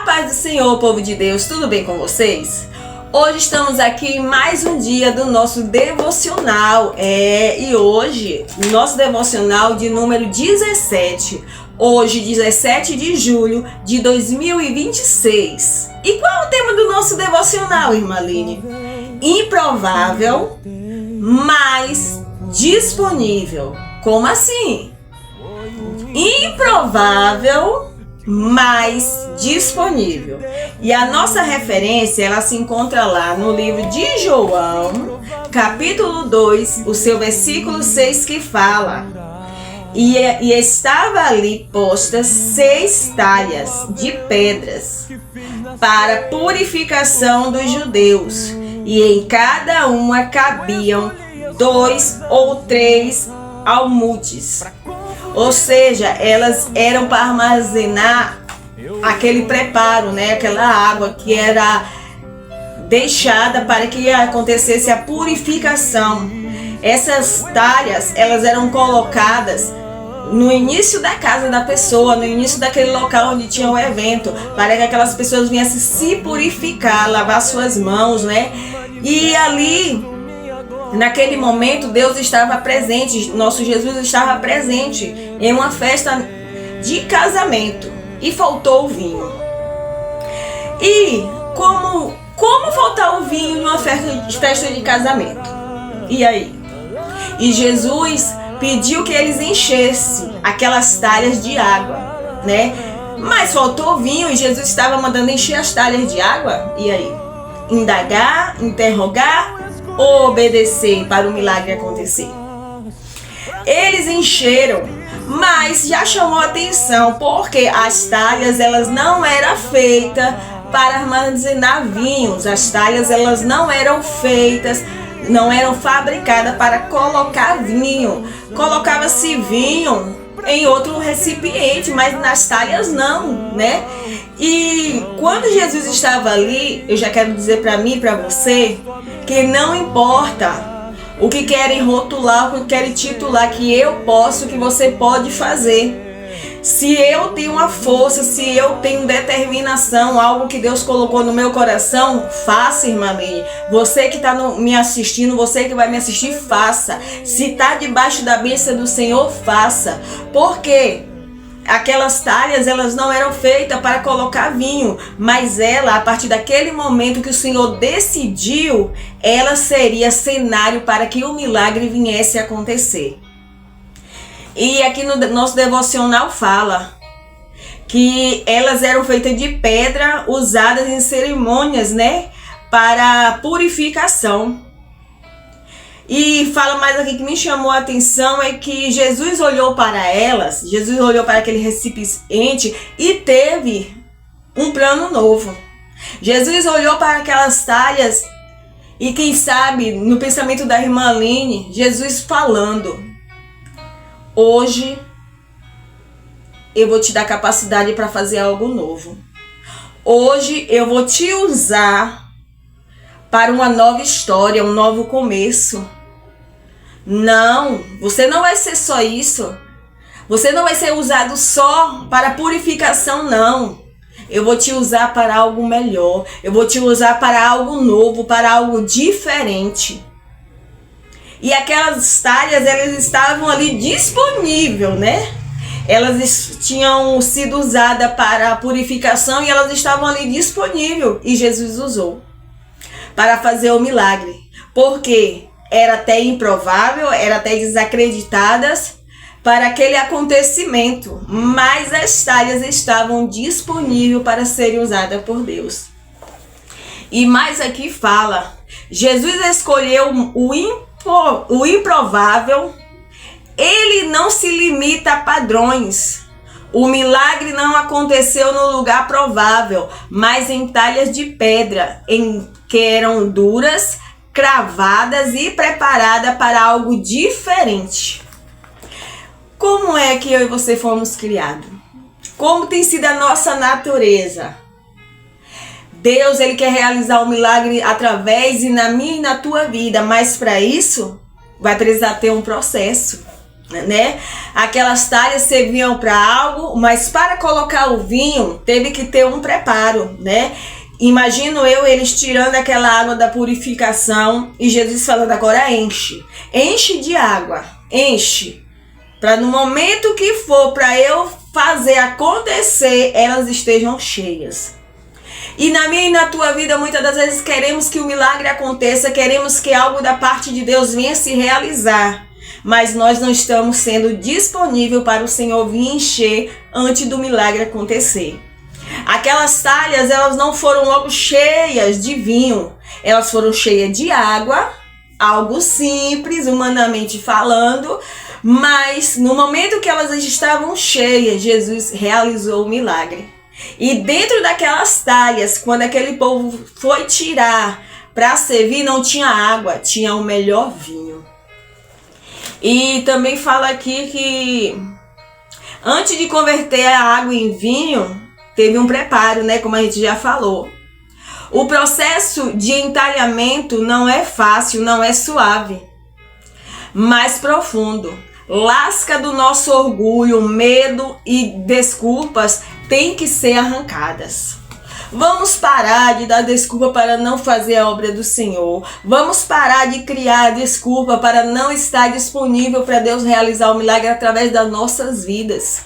paz do Senhor, povo de Deus, tudo bem com vocês? Hoje estamos aqui em mais um dia do nosso devocional. E hoje, nosso devocional de número 17. Hoje, 17 de julho de 2026. E qual é o tema do nosso devocional, irmã Aline? Improvável, mas disponível. Como assim? Improvável, mas disponível. E a nossa referência, ela se encontra lá no livro de João, capítulo 2, o seu versículo 6, que fala: E estava ali postas 6 talhas de pedras para purificação dos judeus, e em cada uma cabiam 2 ou 3 almudes. Ou seja, elas eram para armazenar aquele preparo, né? Aquela água que era deixada para que acontecesse a purificação. Essas talhas, elas eram colocadas no início da casa da pessoa, no início daquele local onde tinha o evento, para que aquelas pessoas viessem se purificar, lavar suas mãos, né? E ali, naquele momento, Deus estava presente, nosso Jesus estava presente em uma festa de casamento e faltou o vinho. E como faltar o vinho em uma festa de casamento? E aí? E Jesus pediu que eles enchessem aquelas talhas de água, né? Mas faltou o vinho e Jesus estava mandando encher as talhas de água. E aí? Indagar, interrogar, obedecer para o milagre acontecer. Eles encheram, mas já chamou a atenção porque as talhas, elas não eram feitas para armazenar vinhos. As talhas, elas não eram feitas, não eram fabricadas para colocar vinho. Colocava-se vinho em outro recipiente, mas nas talhas não, né? E quando Jesus estava ali, eu já quero dizer para mim e para você que não importa o que querem rotular, o que querem titular, que eu posso, que você pode fazer. Se eu tenho uma força, se eu tenho determinação, algo que Deus colocou no meu coração, faça, irmã Aline. Você que está me assistindo, você que vai me assistir, faça. Se está debaixo da bênção do Senhor, faça. Por quê? Aquelas talhas, elas não eram feitas para colocar vinho, mas ela, a partir daquele momento que o Senhor decidiu, ela seria cenário para que o milagre viesse a acontecer. E aqui no nosso devocional fala que elas eram feitas de pedra, usadas em cerimônias, né, para purificação. E fala mais aqui que me chamou a atenção é que Jesus olhou para elas, Jesus olhou para aquele recipiente e teve um plano novo. Jesus olhou para aquelas talhas e, quem sabe, no pensamento da irmã Aline, Jesus falando: hoje eu vou te dar capacidade para fazer algo novo. Hoje eu vou te usar para uma nova história, um novo começo. Não, você não vai ser só isso. Você não vai ser usado só para purificação, não. Eu vou te usar para algo melhor. Eu vou te usar para algo novo, para algo diferente. E aquelas talhas, elas estavam ali disponíveis, né? Elas tinham sido usadas para a purificação e elas estavam ali disponíveis. E Jesus usou para fazer o milagre. Porque era até improvável, era até desacreditadas para aquele acontecimento. Mas as talhas estavam disponíveis para serem usadas por Deus. E mais aqui fala, Jesus escolheu o improvável. Ele não se limita a padrões. O milagre não aconteceu no lugar provável, mas em talhas de pedra, que eram duras, cravadas e preparadas para algo diferente. Como é que eu e você fomos criados? Como tem sido a nossa natureza? Deus, ele quer realizar um milagre através e na minha e na tua vida, mas para isso vai precisar ter um processo. né? Aquelas talhas serviam para algo, mas para colocar o vinho teve que ter um preparo, né? Imagino eu eles tirando aquela água da purificação e Jesus falando: agora enche de água, enche, para no momento que for para eu fazer acontecer, elas estejam cheias. E na minha e na tua vida, muitas das vezes queremos que o milagre aconteça, queremos que algo da parte de Deus venha se realizar, mas nós não estamos sendo disponíveis para o Senhor vir encher antes do milagre acontecer. Aquelas talhas, elas não foram logo cheias de vinho, elas foram cheias de água, algo simples, humanamente falando, mas no momento que elas estavam cheias, Jesus realizou o milagre. E dentro daquelas talhas, quando aquele povo foi tirar para servir, não tinha água, tinha o melhor vinho. E também fala aqui que antes de converter a água em vinho, teve um preparo, né? Como a gente já falou. O processo de entalhamento não é fácil, não é suave, mas profundo. Lasca do nosso orgulho, medo e desculpas têm que ser arrancadas. Vamos parar de dar desculpa para não fazer a obra do Senhor. Vamos parar de criar desculpa para não estar disponível para Deus realizar o milagre através das nossas vidas.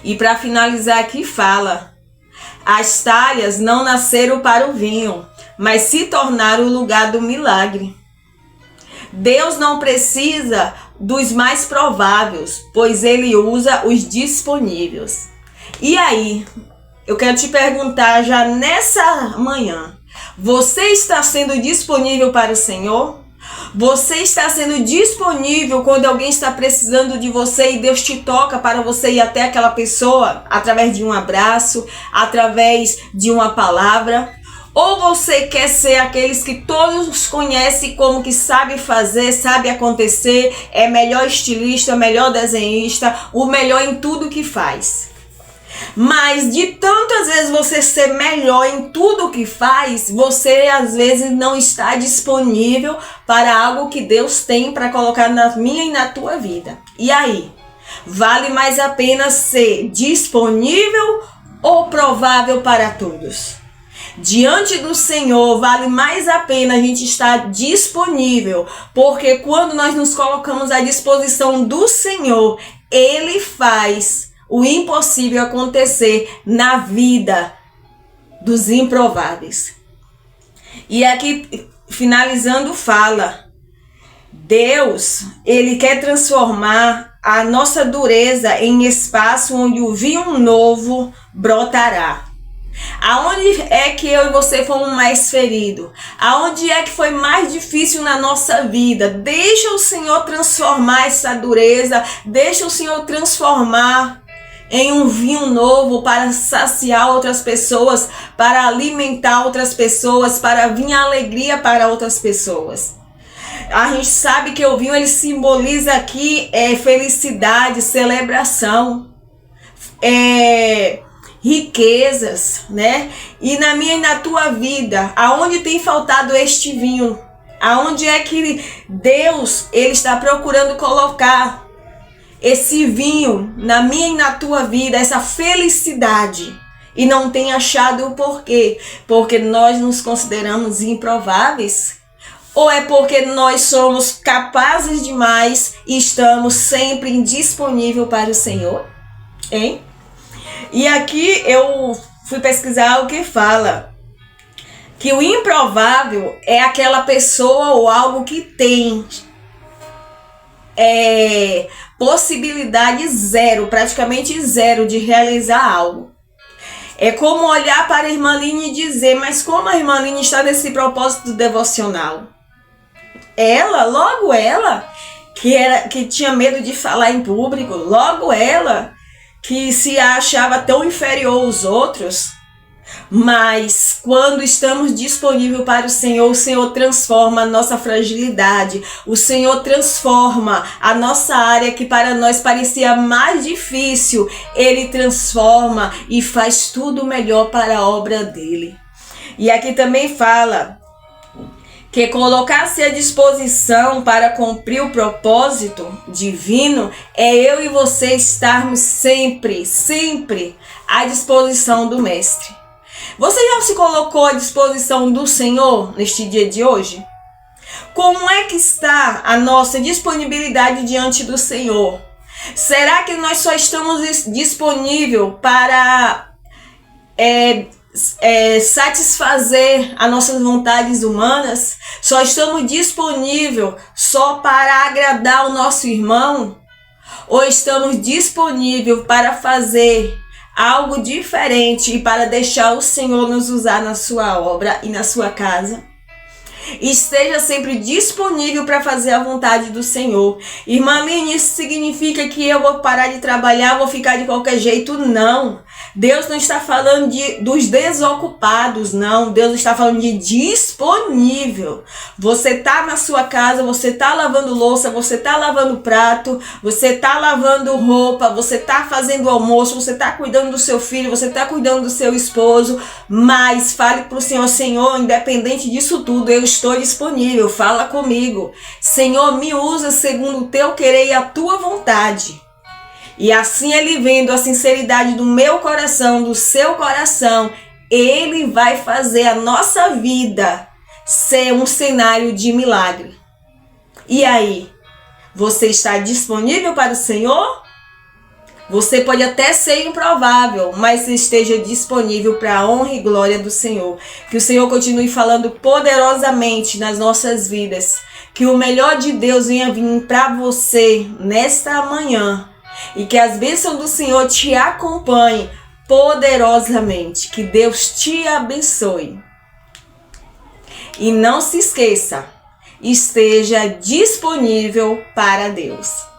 E para finalizar aqui fala: as talhas não nasceram para o vinho, mas se tornaram o lugar do milagre. Deus não precisa dos mais prováveis, pois Ele usa os disponíveis. E aí, eu quero te perguntar já nessa manhã: você está sendo disponível para o Senhor? Você está sendo disponível quando alguém está precisando de você e Deus te toca para você ir até aquela pessoa através de um abraço, através de uma palavra? Ou você quer ser aqueles que todos conhecem como que sabe fazer, sabe acontecer, é melhor estilista, melhor desenhista, o melhor em tudo que faz? Mas de tantas vezes você ser melhor em tudo que faz, você às vezes não está disponível para algo que Deus tem para colocar na minha e na tua vida. E aí? Vale mais a pena ser disponível ou provável para todos? Diante do Senhor, vale mais a pena a gente estar disponível, porque quando nós nos colocamos à disposição do Senhor, Ele faz o impossível acontecer na vida dos improváveis. E aqui, finalizando, fala: Deus, Ele quer transformar a nossa dureza em espaço onde o vinho novo brotará. Aonde é que eu e você fomos mais feridos? Aonde é que foi mais difícil na nossa vida? Deixa o Senhor transformar essa dureza, deixa o Senhor transformar em um vinho novo para saciar outras pessoas, para alimentar outras pessoas, para vir alegria para outras pessoas. A gente sabe que o vinho ele simboliza aqui felicidade, celebração, riquezas, né? E na minha e na tua vida, aonde tem faltado este vinho? Aonde é que Deus ele está procurando colocar esse vinho na minha e na tua vida, essa felicidade, e não tem achado o porquê? Porque nós nos consideramos improváveis? Ou é porque nós somos capazes demais e estamos sempre indisponíveis para o Senhor? Hein? E aqui eu fui pesquisar o que fala que o improvável é aquela pessoa ou algo que tem possibilidade zero, praticamente zero de realizar algo. É como olhar para a irmã Aline e dizer: mas como a irmã Aline está nesse propósito devocional? Logo ela, que tinha medo de falar em público, logo ela, que se achava tão inferior aos outros. Mas quando estamos disponíveis para o Senhor transforma a nossa fragilidade, o Senhor transforma a nossa área que para nós parecia mais difícil, Ele transforma e faz tudo melhor para a obra dele. E aqui também fala que colocar-se à disposição para cumprir o propósito divino é eu e você estarmos sempre à disposição do Mestre. Você já se colocou à disposição do Senhor neste dia de hoje? Como é que está a nossa disponibilidade diante do Senhor? Será que nós só estamos disponíveis para satisfazer as nossas vontades humanas? Só estamos disponíveis só para agradar o nosso irmão? Ou estamos disponíveis para fazer algo diferente e para deixar o Senhor nos usar na sua obra e na sua casa? Esteja sempre disponível para fazer a vontade do Senhor. Irmã Mini, isso significa que eu vou parar de trabalhar, vou ficar de qualquer jeito? Não. Deus não está falando dos desocupados, não. Deus está falando de disponível. Você está na sua casa, você está lavando louça, você está lavando prato, você está lavando roupa, você está fazendo almoço, você está cuidando do seu filho, você está cuidando do seu esposo, mas fale para o Senhor: Senhor, independente disso tudo, eu estou disponível, fala comigo. Senhor, me usa segundo o teu querer e a tua vontade. E assim ele vendo a sinceridade do meu coração, do seu coração, ele vai fazer a nossa vida ser um cenário de milagre. E aí, você está disponível para o Senhor? Você pode até ser improvável, mas esteja disponível para a honra e glória do Senhor. Que o Senhor continue falando poderosamente nas nossas vidas. Que o melhor de Deus venha vir para você nesta manhã. E que as bênçãos do Senhor te acompanhem poderosamente. Que Deus te abençoe. E não se esqueça, esteja disponível para Deus.